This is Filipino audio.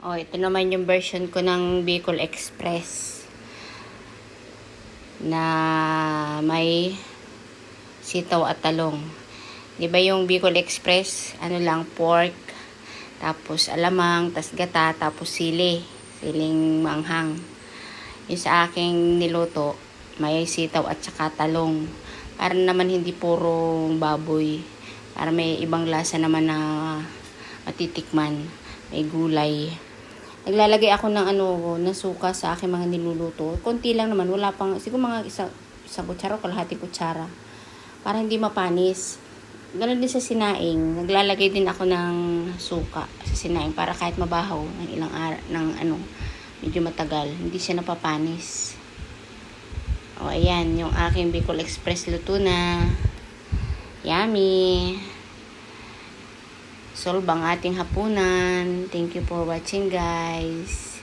Oh, ito naman yung version ko ng Bicol Express na may sitaw at talong. 'Di ba yung Bicol Express, ano lang, pork, tapos alamang, tas gata, tapos siling maanghang. Yung sa aking niluto, may sitaw at saka talong. Para naman hindi puro baboy. Para may ibang lasa naman na matitikman. May gulay. Naglalagay ako ng ng suka sa aking mga niluluto. Konti lang naman, wala pang, siguro mga isang kutsara o kalahating kutsara. Para hindi mapanis. Ganon din sa sinaing. Naglalagay din ako ng suka sa sinaing para kahit mabahaw ng ilang araw, medyo matagal. Hindi siya napapanis. O, ayan, yung aking Bicol Express luto na. Yummy! Solve ang ating hapunan. Thank you for watching, guys.